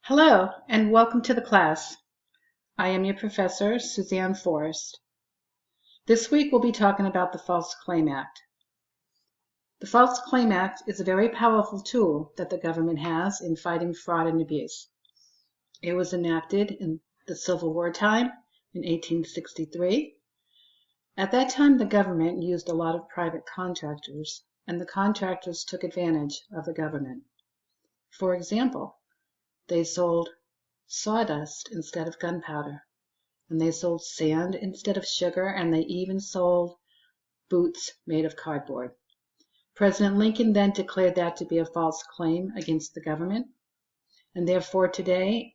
Hello, and welcome to the class. I am your professor, Suzanne Forrest. This week we'll be talking about the False Claim Act. The False Claim Act is a very powerful tool that the government has in fighting fraud and abuse. It was enacted in the Civil War time in 1863. At that time, the government used a lot of private contractors, and the contractors took advantage of the government. For example, they sold sawdust instead of gunpowder, and they sold sand instead of sugar, and they even sold boots made of cardboard. President Lincoln then declared that to be a false claim against the government, and therefore today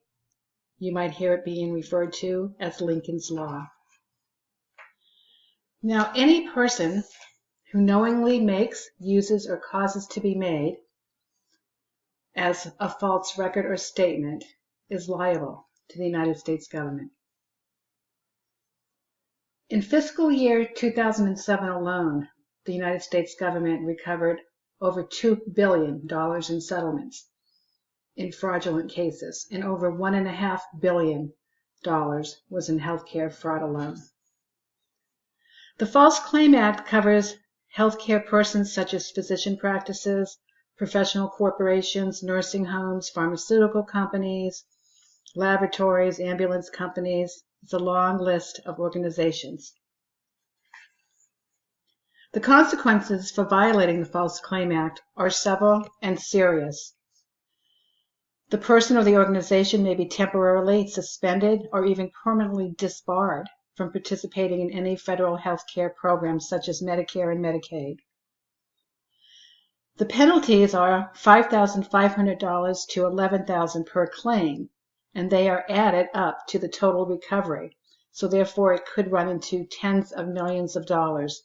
you might hear it being referred to as Lincoln's Law. Now, any person who knowingly makes, uses, or causes to be made as a false record or statement is liable to the United States government. In fiscal year 2007 alone, the United States government recovered over $2 billion in settlements in fraudulent cases, and over $1.5 billion was in healthcare fraud alone. The False Claim Act covers healthcare persons such as physician practices, professional corporations, nursing homes, pharmaceutical companies, laboratories, ambulance companies. It's a long list of organizations. The consequences for violating the False Claim Act are several and serious. The person or the organization may be temporarily suspended or even permanently disbarred from participating in any federal health care programs such as Medicare and Medicaid. The penalties are $5,500 to $11,000 per claim, and they are added up to the total recovery. So therefore it could run into tens of millions of dollars.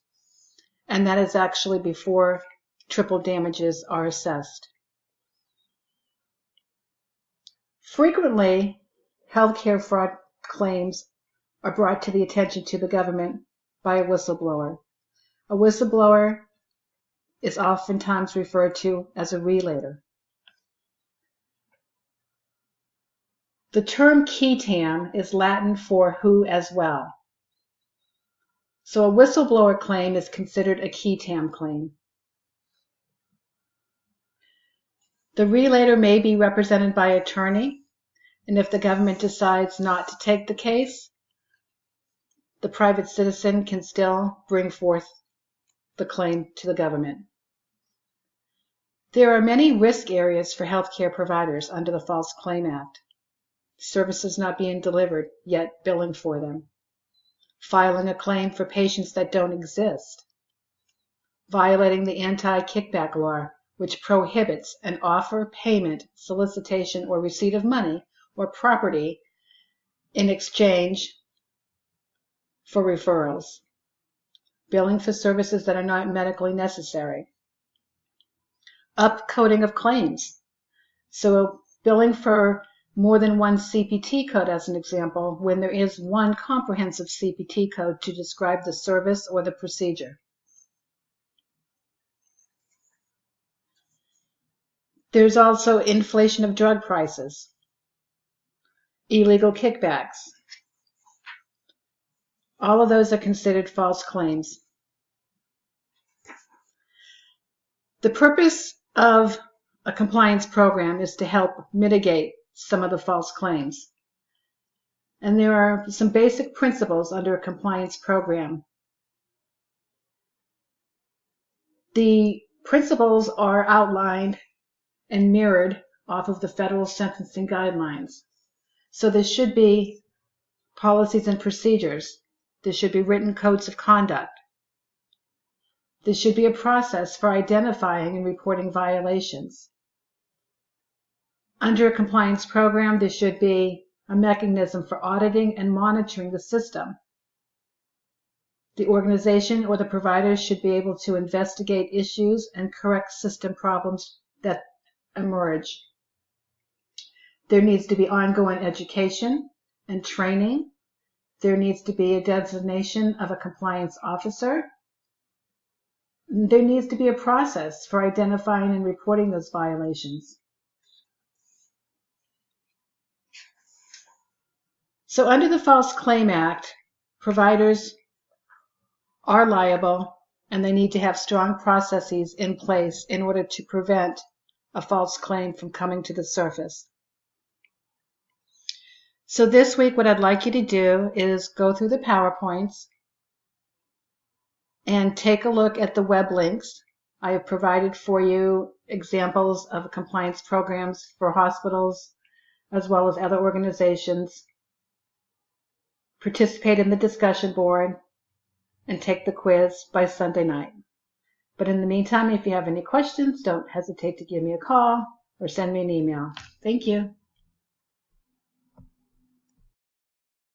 And that is actually before triple damages are assessed. Frequently, healthcare fraud claims are brought to the attention to the government by a whistleblower. A whistleblower is oftentimes referred to as a relator. The term qui tam is Latin for who as well. So a whistleblower claim is considered a qui tam claim. The relator may be represented by an attorney, and if the government decides not to take the case, the private citizen can still bring forth the claim to the government. There are many risk areas for healthcare providers under the False Claim Act. Services not being delivered, yet billing for them. Filing a claim for patients that don't exist. Violating the anti-kickback law, which prohibits an offer, payment, solicitation, or receipt of money or property in exchange for referrals. Billing for services that are not medically necessary. Upcoding of claims. So billing for more than one CPT code, as an example, when there is one comprehensive CPT code to describe the service or the procedure. There's also inflation of drug prices, illegal kickbacks. All of those are considered false claims. The purpose of a compliance program is to help mitigate some of the false claims. And there are some basic principles under a compliance program. The principles are outlined and mirrored off of the federal sentencing guidelines. So there should be policies and procedures. There should be written codes of conduct. There should be a process for identifying and reporting violations. Under a compliance program, there should be a mechanism for auditing and monitoring the system. The organization or the provider should be able to investigate issues and correct system problems that emerge. There needs to be ongoing education and training. There needs to be a designation of a compliance officer. There needs to be a process for identifying and reporting those violations. So under the False Claim Act, providers are liable and they need to have strong processes in place in order to prevent a false claim from coming to the surface. So this week, what I'd like you to do is go through the PowerPoints and take a look at the web links. I have provided for you examples of compliance programs for hospitals as well as other organizations. Participate in the discussion board and take the quiz by Sunday night. But in the meantime, if you have any questions, don't hesitate to give me a call or send me an email. Thank you.